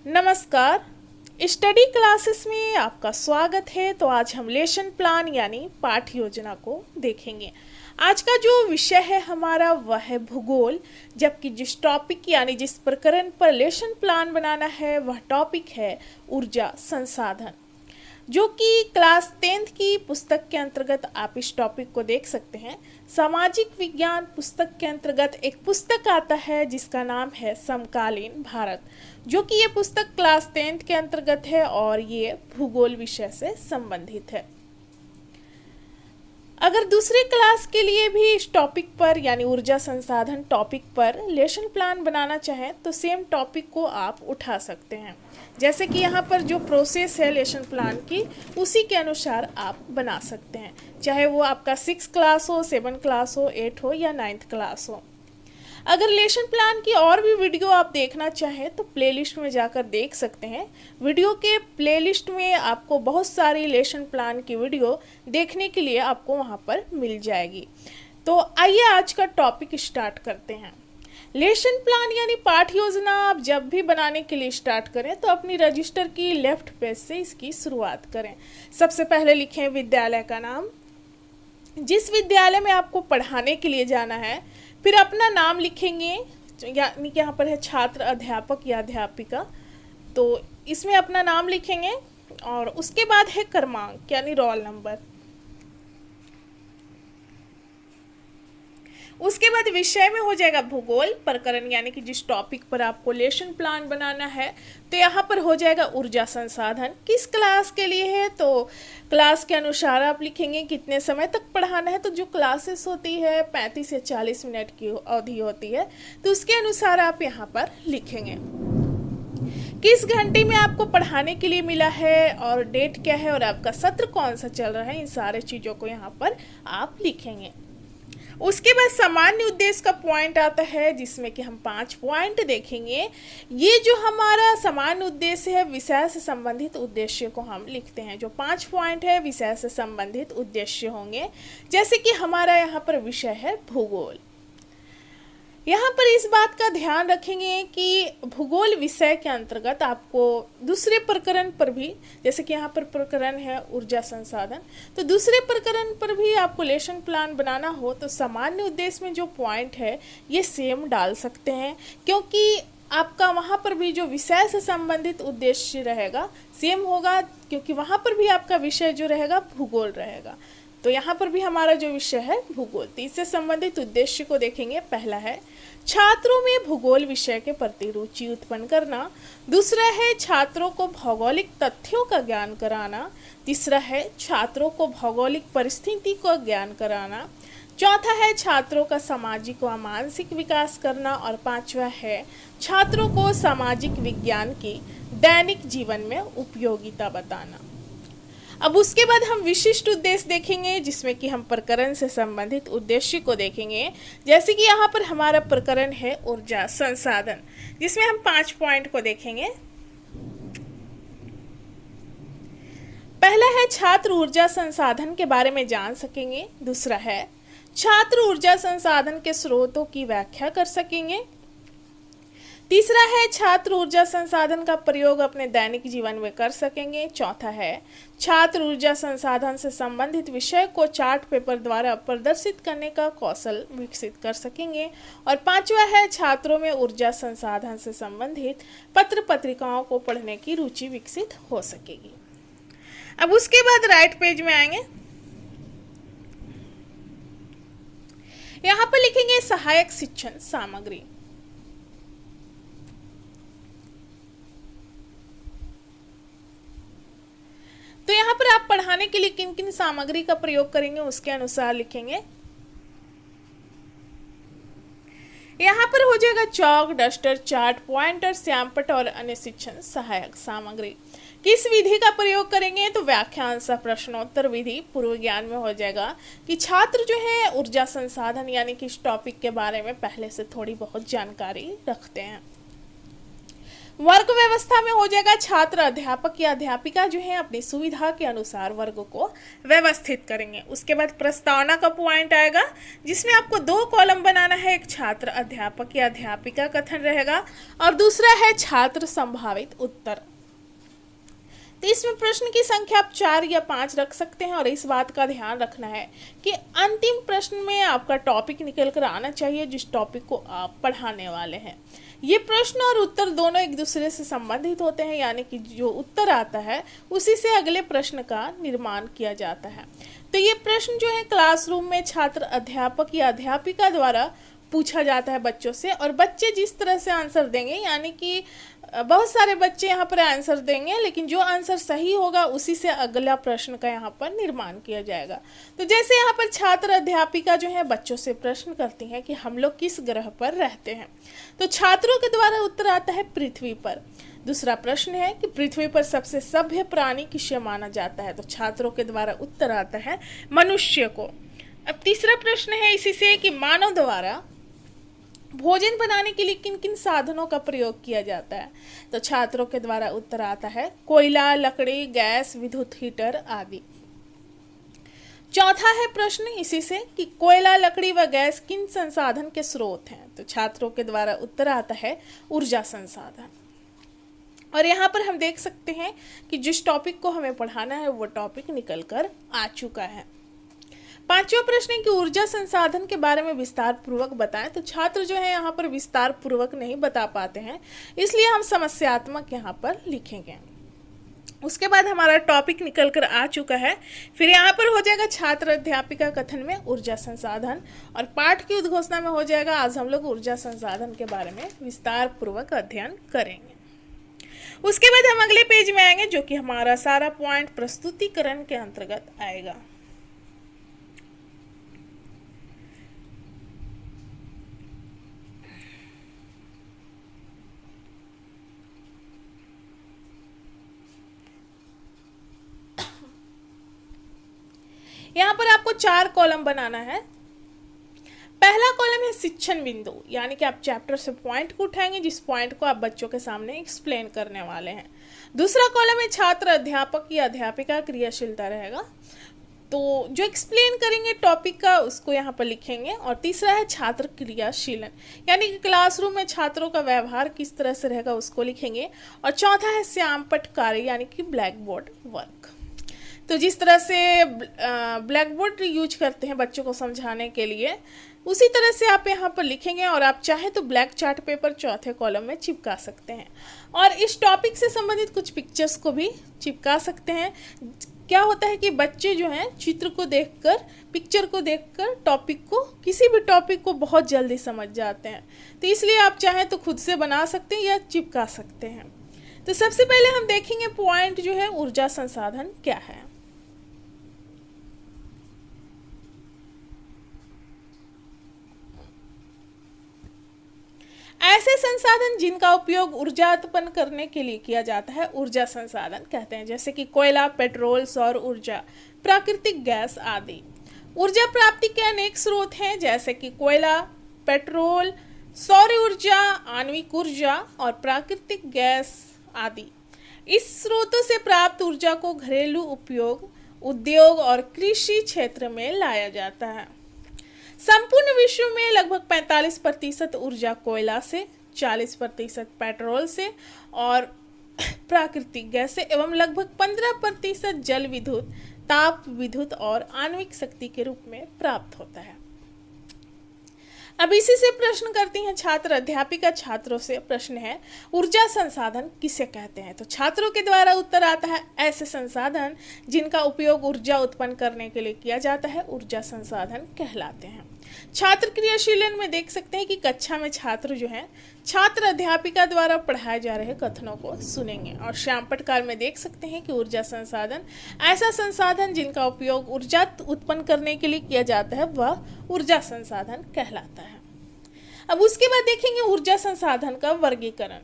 नमस्कार। Study classes में आपका स्वागत है। तो आज हम लेसन प्लान यानी पाठ योजना को देखेंगे। आज का जो विषय है हमारा वह है भूगोल, जबकि जिस टॉपिक यानी जिस प्रकरण पर लेसन प्लान बनाना है वह टॉपिक है ऊर्जा संसाधन, जो कि क्लास 10th की पुस्तक के अंतर्गत आप इस टॉपिक को देख सकते हैं। सामाजिक विज्ञान पुस्तक के अंतर्गत एक पुस्तक आता है जिसका नाम है समकालीन भारत, जो कि ये पुस्तक क्लास 10th के अंतर्गत है और ये भूगोल विषय से संबंधित है। अगर दूसरे क्लास के लिए भी इस टॉपिक पर यानी ऊर्जा संसाधन टॉपिक पर लेसन प्लान बनाना चाहें तो सेम टॉपिक को आप उठा सकते हैं। जैसे कि यहाँ पर जो प्रोसेस है लेसन प्लान की उसी के अनुसार आप बना सकते हैं, चाहे वो आपका 6 क्लास हो, 7 क्लास हो, 8 हो या 9th क्लास हो। अगर लेसन प्लान की और भी वीडियो आप देखना चाहें तो प्लेलिस्ट में जाकर देख सकते हैं। वीडियो के प्लेलिस्ट में आपको बहुत सारी लेसन प्लान की वीडियो देखने के लिए आपको वहां पर मिल जाएगी। तो आइए आज का टॉपिक स्टार्ट करते हैं। लेसन प्लान यानी पाठ योजना आप जब भी बनाने के लिए स्टार्ट करें तो अपनी रजिस्टर की लेफ्ट पेज से इसकी शुरुआत करें। सबसे पहले लिखें विद्यालय का नाम, जिस विद्यालय में आपको पढ़ाने के लिए जाना है। फिर अपना नाम लिखेंगे, यानी कि यहाँ पर है छात्र, अध्यापक या अध्यापिका, तो इसमें अपना नाम लिखेंगे। और उसके बाद है क्रमांक यानी रोल नंबर। उसके बाद विषय में हो जाएगा भूगोल प्रकरण, यानी कि जिस टॉपिक पर आपको लेसन प्लान बनाना है तो यहाँ पर हो जाएगा ऊर्जा संसाधन। किस क्लास के लिए है तो क्लास के अनुसार आप लिखेंगे कितने समय तक पढ़ाना है। तो जो क्लासेस होती है 35 से 40 मिनट की अवधि होती है, तो उसके अनुसार आप यहाँ पर लिखेंगे। किस घंटे में आपको पढ़ाने के लिए मिला है और डेट क्या है और आपका सत्र कौन सा चल रहा है, इन सारे चीज़ों को यहाँ पर आप लिखेंगे। उसके बाद सामान्य उद्देश्य का पॉइंट आता है जिसमें कि हम 5 पॉइंट देखेंगे। ये जो हमारा सामान्य उद्देश्य है विषय से संबंधित उद्देश्य को हम लिखते हैं। जो 5 पॉइंट है विषय से संबंधित उद्देश्य होंगे। जैसे कि हमारा यहाँ पर विषय है भूगोल। यहाँ पर इस बात का ध्यान रखेंगे कि भूगोल विषय के अंतर्गत आपको दूसरे प्रकरण पर भी, जैसे कि यहाँ पर प्रकरण है ऊर्जा संसाधन, तो दूसरे प्रकरण पर भी आपको लेसन प्लान बनाना हो तो सामान्य उद्देश्य में जो पॉइंट है ये सेम डाल सकते हैं, क्योंकि आपका वहाँ पर भी जो विषय से संबंधित उद्देश्य रहेगा सेम होगा, क्योंकि वहाँ पर भी आपका विषय जो रहेगा भूगोल रहेगा। तो यहाँ पर भी हमारा जो विषय है भूगोल, तो इससे संबंधित उद्देश्य को देखेंगे। पहला है छात्रों में भूगोल विषय के प्रति रुचि उत्पन्न करना। दूसरा है छात्रों को भौगोलिक तथ्यों का ज्ञान कराना। तीसरा है छात्रों को भौगोलिक परिस्थिति का ज्ञान कराना। चौथा है छात्रों का सामाजिक व मानसिक विकास करना। और पांचवा है छात्रों को सामाजिक विज्ञान की दैनिक जीवन में उपयोगिता बताना। अब उसके बाद हम विशिष्ट उद्देश्य देखेंगे, जिसमें कि हम प्रकरण से संबंधित उद्देश्य को देखेंगे। जैसे कि यहाँ पर हमारा प्रकरण है ऊर्जा संसाधन, जिसमें हम 5 पॉइंट को देखेंगे। पहला है छात्र ऊर्जा संसाधन के बारे में जान सकेंगे। दूसरा है छात्र ऊर्जा संसाधन के स्रोतों की व्याख्या कर सकेंगे। तीसरा है छात्र ऊर्जा संसाधन का प्रयोग अपने दैनिक जीवन में कर सकेंगे। चौथा है छात्र ऊर्जा संसाधन से संबंधित विषय को चार्ट पेपर द्वारा प्रदर्शित करने का कौशल विकसित कर सकेंगे। और पांचवा है छात्रों में ऊर्जा संसाधन से संबंधित पत्र पत्रिकाओं को पढ़ने की रुचि विकसित हो सकेगी। अब उसके बाद राइट पेज में आएंगे। यहाँ पर लिखेंगे सहायक शिक्षण सामग्री। तो यहाँ पर आप पढ़ाने के लिए किन किन सामग्री का प्रयोग करेंगे उसके अनुसार लिखेंगे। यहाँ पर हो जाएगा चौक, डस्टर, चार्ट, पॉइंटर, श्यामपट्ट और अन्य शिक्षण सहायक सामग्री। किस विधि का प्रयोग करेंगे तो व्याख्यान सह प्रश्नोत्तर विधि पूर्व ज्ञान में हो जाएगा कि छात्र जो है ऊर्जा संसाधन यानी कि इस टॉपिक के बारे में पहले से थोड़ी बहुत जानकारी रखते हैं। वर्ग व्यवस्था में हो जाएगा छात्र अध्यापक या अध्यापिका जो है अपनी सुविधा के अनुसार वर्ग को व्यवस्थित करेंगे। उसके बाद प्रस्तावना का पॉइंट आएगा जिसमें आपको 2 कॉलम बनाना है, एक छात्र अध्यापक या अध्यापिका कथन रहेगा और दूसरा है छात्र संभावित उत्तर। तो इसमें प्रश्न की संख्या आप 4 या 5 रख सकते हैं और इस बात का ध्यान रखना है कि अंतिम प्रश्न में आपका टॉपिक निकल कर आना चाहिए जिस टॉपिक को आप पढ़ाने वाले हैं। ये प्रश्न और उत्तर दोनों एक दूसरे से संबंधित होते हैं, यानी कि जो उत्तर आता है उसी से अगले प्रश्न का निर्माण किया जाता है। तो ये प्रश्न जो है क्लासरूम में छात्र अध्यापक या अध्यापिका द्वारा पूछा जाता है बच्चों से, और बच्चे जिस तरह से आंसर देंगे, यानी कि बहुत सारे बच्चे यहाँ पर आंसर देंगे, लेकिन जो आंसर सही होगा उसी से अगला प्रश्न का यहाँ पर निर्माण किया जाएगा। तो जैसे यहाँ पर छात्र अध्यापिका जो है बच्चों से प्रश्न करती हैं कि हम लोग किस ग्रह पर रहते हैं, तो छात्रों के द्वारा उत्तर आता है पृथ्वी पर। दूसरा प्रश्न है कि पृथ्वी पर सबसे सभ्य प्राणी किसे माना जाता है, तो छात्रों के द्वारा उत्तर आता है मनुष्य को। अब तीसरा प्रश्न है इसी से कि मानव द्वारा भोजन बनाने के लिए किन किन साधनों का प्रयोग किया जाता है, तो छात्रों के द्वारा उत्तर आता है कोयला, लकड़ी, गैस, विद्युत हीटर आदि। चौथा है प्रश्न इसी से कि कोयला, लकड़ी व गैस किन संसाधन के स्रोत हैं, तो छात्रों के द्वारा उत्तर आता है ऊर्जा संसाधन। और यहाँ पर हम देख सकते हैं कि जिस टॉपिक को हमें पढ़ाना है वो टॉपिक निकल कर आ चुका है। पांचवा प्रश्न है कि ऊर्जा संसाधन के बारे में विस्तार पूर्वक बताएं, तो छात्र जो है यहाँ पर विस्तार पूर्वक नहीं बता पाते हैं, इसलिए हम समस्यात्मक यहाँ पर लिखेंगे। उसके बाद हमारा टॉपिक निकल कर आ चुका है। फिर यहाँ पर हो जाएगा छात्र अध्यापिका कथन में ऊर्जा संसाधन, और पाठ की उद्घोषणा में हो जाएगा आज हम लोग ऊर्जा संसाधन के बारे में विस्तार पूर्वक अध्ययन करेंगे। उसके बाद हम अगले पेज में आएंगे जो कि हमारा सारा पॉइंट प्रस्तुतिकरण के अंतर्गत आएगा। यहाँ पर आपको 4 कॉलम बनाना है। पहला कॉलम है शिक्षण बिंदु, यानी कि आप चैप्टर से पॉइंट को उठाएंगे जिस पॉइंट को आप बच्चों के सामने एक्सप्लेन करने वाले हैं। दूसरा कॉलम है छात्र अध्यापक या अध्यापिका क्रियाशीलता रहेगा, तो जो एक्सप्लेन करेंगे टॉपिक का उसको यहाँ पर लिखेंगे। और तीसरा है छात्र क्रियाशीलन, यानी कि क्लासरूम में छात्रों का व्यवहार किस तरह से रहेगा उसको लिखेंगे। और चौथा है श्यामपट्ट कार्य, यानी कि ब्लैक बोर्ड वर्क। तो जिस तरह से ब्लैक बोर्ड यूज करते हैं बच्चों को समझाने के लिए, उसी तरह से आप यहाँ पर लिखेंगे। और आप चाहे तो ब्लैक चार्ट पेपर चौथे कॉलम में चिपका सकते हैं, और इस टॉपिक से संबंधित कुछ पिक्चर्स को भी चिपका सकते हैं। क्या होता है कि बच्चे जो हैं चित्र को देखकर, पिक्चर को देखकर टॉपिक को, किसी भी टॉपिक को बहुत जल्दी समझ जाते हैं, तो इसलिए आप चाहें तो खुद से बना सकते हैं या चिपका सकते हैं। तो सबसे पहले हम देखेंगे पॉइंट जो है ऊर्जा संसाधन क्या है। ऐसे संसाधन जिनका उपयोग ऊर्जा उत्पन्न करने के लिए किया जाता है ऊर्जा संसाधन कहते हैं, जैसे कि कोयला, पेट्रोल, सौर ऊर्जा, प्राकृतिक गैस आदि। ऊर्जा प्राप्ति के अनेक स्रोत हैं, जैसे कि कोयला, पेट्रोल, सौर ऊर्जा, आणविक ऊर्जा और प्राकृतिक गैस आदि। इस स्रोतों से प्राप्त ऊर्जा को घरेलू उपयोग, उद्योग और कृषि क्षेत्र में लाया जाता है। संपूर्ण विश्व में लगभग 45% ऊर्जा कोयला से, 40% पेट्रोल से और प्राकृतिक गैस से, एवं लगभग 15% जल विद्युत, ताप विद्युत और आणविक शक्ति के रूप में प्राप्त होता है। अब इसी से प्रश्न करती हैं छात्र अध्यापिका छात्रों से। प्रश्न है ऊर्जा संसाधन किसे कहते हैं, तो छात्रों के द्वारा उत्तर आता है ऐसे संसाधन जिनका उपयोग ऊर्जा उत्पन्न करने के लिए किया जाता है ऊर्जा संसाधन कहलाते हैं। छात्र क्रियाशीलन में देख सकते हैं कि कक्षा में छात्र जो हैं छात्र अध्यापिका द्वारा पढ़ाए जा रहे कथनों को सुनेंगे। और श्यामपट्ट कार्य में देख सकते हैं कि ऊर्जा संसाधन ऐसा संसाधन जिनका उपयोग ऊर्जा उत्पन्न करने के लिए किया जाता है वह ऊर्जा संसाधन कहलाता है। अब उसके बाद देखेंगे ऊर्जा संसाधन का वर्गीकरण।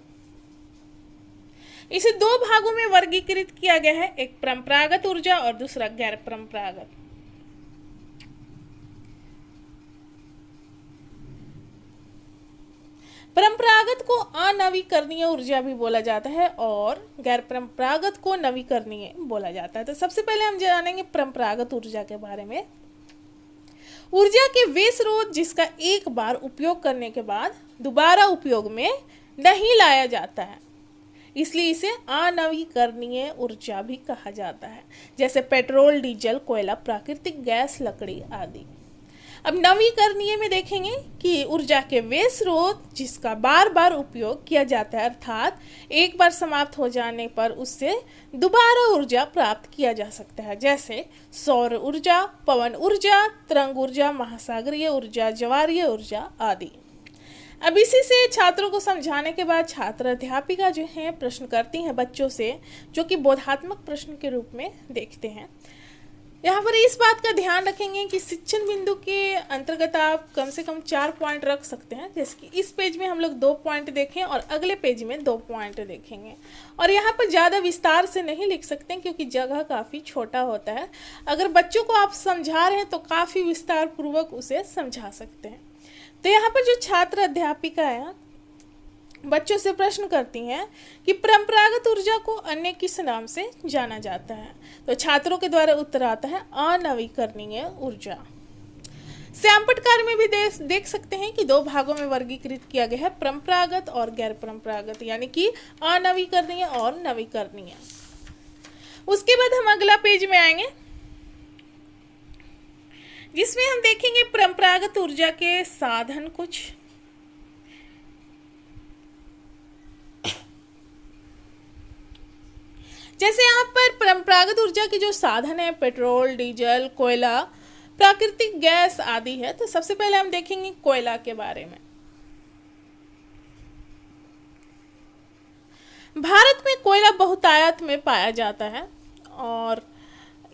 इसे 2 भागों में वर्गीकृत किया गया है, एक परंपरागत ऊर्जा और दूसरा गैर परंपरागत। परंपरागत को अनवीकरणीय ऊर्जा भी बोला जाता है और गैर परंपरागत को नवीकरणीय बोला जाता है। तो सबसे पहले हम जानेंगे परंपरागत ऊर्जा के बारे में। ऊर्जा के वे स्रोत जिसका एक बार उपयोग करने के बाद दोबारा उपयोग में नहीं लाया जाता है, इसलिए इसे अनवीकरणीय ऊर्जा भी कहा जाता है, जैसे पेट्रोल, डीजल, कोयला, प्राकृतिक गैस, लकड़ी आदि। अब नवीकरणीय में देखेंगे कि ऊर्जा के वे स्रोत जिसका बार बार उपयोग किया जाता है, अर्थात एक बार समाप्त हो जाने पर उससे दोबारा ऊर्जा प्राप्त किया जा सकता है, जैसे सौर ऊर्जा, पवन ऊर्जा, तरंग ऊर्जा, महासागरीय ऊर्जा, ज्वारीय ऊर्जा आदि। अब इसी से छात्रों को समझाने के बाद छात्र अध्यापिका जो है प्रश्न करती हैं बच्चों से, जो कि बोधात्मक प्रश्न के रूप में देखते हैं। यहाँ पर इस बात का ध्यान रखेंगे कि शिक्षण बिंदु के अंतर्गत आप कम से कम 4 पॉइंट रख सकते हैं, जैसे कि इस पेज में हम लोग 2 पॉइंट देखें और अगले पेज में 2 पॉइंट देखेंगे। और यहाँ पर ज़्यादा विस्तार से नहीं लिख सकते क्योंकि जगह काफ़ी छोटा होता है। अगर बच्चों को आप समझा रहे हैं तो काफ़ी विस्तार पूर्वक उसे समझा सकते हैं। तो यहाँ पर जो छात्र अध्यापिका है बच्चों से प्रश्न करती हैं कि परंपरागत ऊर्जा को अन्य किस नाम से जाना जाता है। तो छात्रों के द्वारा उत्तर आता है अनवीकरणीय ऊर्जा। श्याम पटकार में भी देख सकते हैं कि 2 भागों में वर्गीकृत किया गया है, परंपरागत और गैर परंपरागत, यानी कि अनवीकरणीय और नवीकरणीय। उसके बाद हम अगला पेज में आएंगे जिसमें हम देखेंगे परंपरागत ऊर्जा के साधन कुछ। जैसे यहाँ पर परंपरागत ऊर्जा के जो साधन है पेट्रोल, डीजल, कोयला, प्राकृतिक गैस आदि है। तो सबसे पहले हम देखेंगे कोयला के बारे में। भारत में कोयला बहुतायत में पाया जाता है और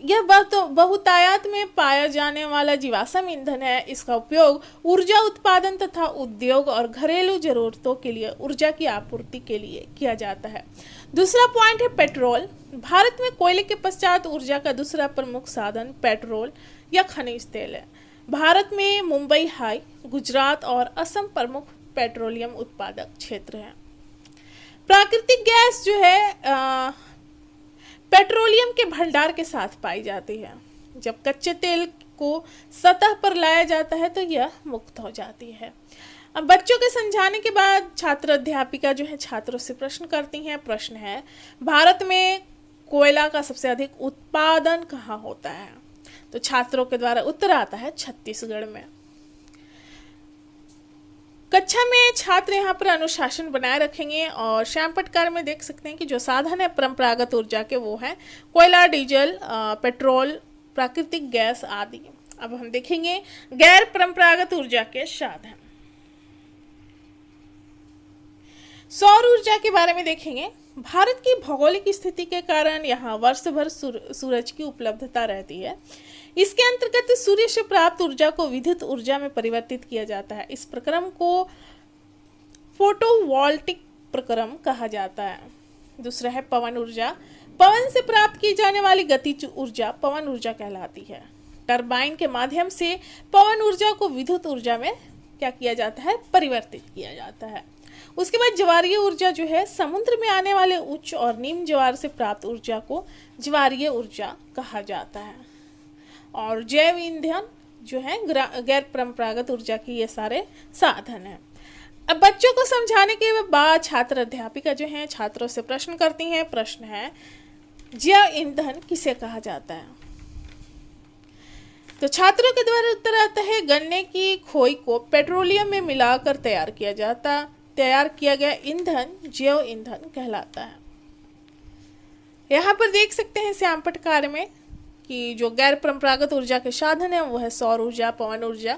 यह बहुतायत में पाया जाने वाला जीवाश्म ईंधन है। इसका उपयोग ऊर्जा उत्पादन तथा उद्योग और घरेलू जरूरतों के लिए ऊर्जा की आपूर्ति के लिए किया जाता है। दूसरा पॉइंट है पेट्रोल। भारत में कोयले के पश्चात ऊर्जा का दूसरा प्रमुख साधन पेट्रोल या खनिज तेल है। भारत में मुंबई, हाई, गुजरात और असम प्रमुख पेट्रोलियम उत्पादक क्षेत्र हैं। प्राकृतिक गैस जो है पेट्रोलियम के भंडार के साथ पाई जाती है। जब कच्चे तेल को सतह पर लाया जाता है तो यह मुक्त हो जाती है। अब बच्चों के समझाने के बाद छात्र अध्यापिका जो है छात्रों से प्रश्न करती हैं। प्रश्न है, भारत में कोयला का सबसे अधिक उत्पादन कहाँ होता है? तो छात्रों के द्वारा उत्तर आता है छत्तीसगढ़ में। कक्षा में छात्र यहाँ पर अनुशासन बनाए रखेंगे और श्याम पटकार में देख सकते हैं कि जो साधन है परंपरागत ऊर्जा के वो है कोयला, डीजल, पेट्रोल, प्राकृतिक गैस आदि। अब हम देखेंगे गैर परंपरागत ऊर्जा के साधन। सौर ऊर्जा के बारे में देखेंगे। भारत की भौगोलिक स्थिति के कारण यहाँ वर्ष भर सूरज की उपलब्धता रहती है। इसके अंतर्गत सूर्य से प्राप्त ऊर्जा को विद्युत ऊर्जा में परिवर्तित किया जाता है। इस प्रक्रम को फोटोवोल्टिक प्रक्रम कहा जाता है। दूसरा है पवन ऊर्जा। पवन से प्राप्त की जाने वाली गतिज ऊर्जा पवन ऊर्जा कहलाती है। टरबाइन के माध्यम से पवन ऊर्जा को विद्युत ऊर्जा में क्या किया जाता है? परिवर्तित किया जाता है। उसके बाद ज्वारीय ऊर्जा जो है समुद्र में आने वाले उच्च और निम्न ज्वार से प्राप्त ऊर्जा को ज्वारीय ऊर्जा कहा जाता है। और जैव ईंधन जो है गैर परंपरागत ऊर्जा की ये सारे साधन हैं। अब बच्चों को समझाने के बाद छात्र अध्यापिका जो हैं छात्रों से प्रश्न करती हैं। प्रश्न है, जैव ईंधन किसे कहा जाता है? तो छात्रों के द्वारा उत्तर आता है गन्ने की खोई को पेट्रोलियम में मिलाकर तैयार किया गया ईंधन जैव ईंधन कहलाता है। यहाँ पर देख सकते हैं श्याम पटकार में कि जो गैर परंपरागत ऊर्जा के साधन है वो है सौर ऊर्जा, पवन ऊर्जा,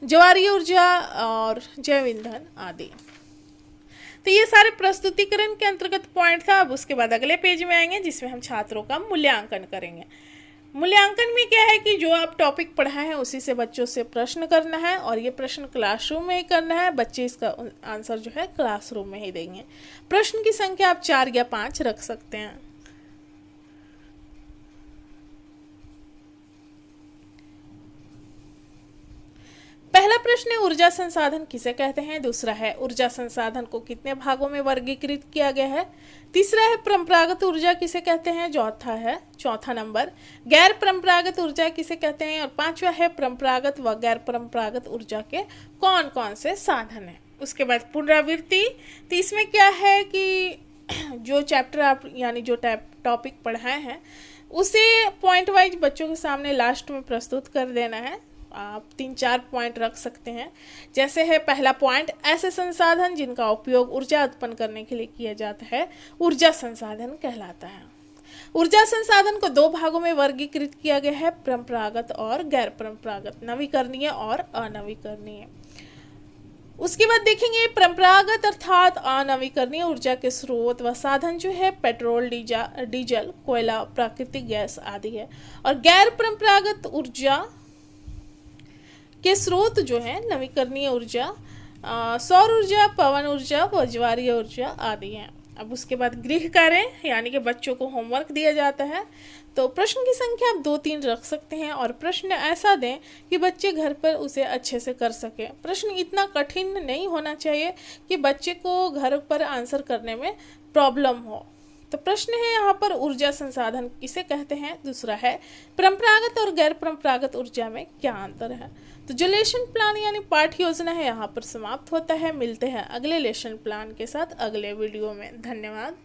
ज्वारीय ऊर्जा और जैव ईंधन आदि। तो ये सारे प्रस्तुतिकरण के अंतर्गत पॉइंट था। अब उसके बाद अगले पेज में आएंगे जिसमें हम छात्रों का मूल्यांकन करेंगे। मूल्यांकन में क्या है कि जो आप टॉपिक पढ़ाए हैं उसी से बच्चों से प्रश्न करना है और ये प्रश्न क्लासरूम में ही करना है। बच्चे इसका आंसर जो है क्लासरूम में ही देंगे। प्रश्न की संख्या आप 4 या 5 रख सकते हैं। पहला प्रश्न है ऊर्जा संसाधन किसे कहते हैं। दूसरा है ऊर्जा संसाधन को कितने भागों में वर्गीकृत किया गया है। तीसरा है परंपरागत ऊर्जा किसे कहते हैं। चौथा नंबर गैर परंपरागत ऊर्जा किसे कहते हैं। और पांचवा है परंपरागत व गैर परंपरागत ऊर्जा के कौन कौन से साधन हैं। उसके बाद पुनरावृत्ति। तो इसमें क्या है कि जो चैप्टर आप यानी जो टॉपिक पढ़ाए हैं उसे पॉइंट वाइज बच्चों के सामने लास्ट में प्रस्तुत कर देना है। आप 3-4 पॉइंट रख सकते हैं। जैसे है पहला पॉइंट, ऐसे संसाधन जिनका उपयोग ऊर्जा उत्पन्न करने के लिए किया जाता है ऊर्जा संसाधन कहलाता है। ऊर्जा संसाधन को 2 भागों में वर्गीकृत किया गया है, परंपरागत और गैर परंपरागत, नवीकरणीय और अनवीकरणीय। उसके बाद देखेंगे परंपरागत अर्थात अनवीकरणीय ऊर्जा के स्रोत व साधन जो है पेट्रोल, डीजल, कोयला, प्राकृतिक गैस आदि है। और गैर परंपरागत ऊर्जा के स्रोत जो है नवीकरणीय ऊर्जा, सौर ऊर्जा, पवन ऊर्जा, व ज्वारीय ऊर्जा आदि हैं। अब उसके बाद गृह कार्य यानी कि बच्चों को होमवर्क दिया जाता है। तो प्रश्न की संख्या आप 2-3 रख सकते हैं और प्रश्न ऐसा दें कि बच्चे घर पर उसे अच्छे से कर सके। प्रश्न इतना कठिन नहीं होना चाहिए कि बच्चे को घर पर आंसर करने में प्रॉब्लम हो। तो प्रश्न है यहाँ पर ऊर्जा संसाधन किसे कहते हैं। दूसरा है परंपरागत और गैर परंपरागत ऊर्जा में क्या अंतर है। तो जो लेसन प्लान यानी पाठ योजना है यहाँ पर समाप्त होता है। मिलते हैं अगले लेसन प्लान के साथ अगले वीडियो में। धन्यवाद।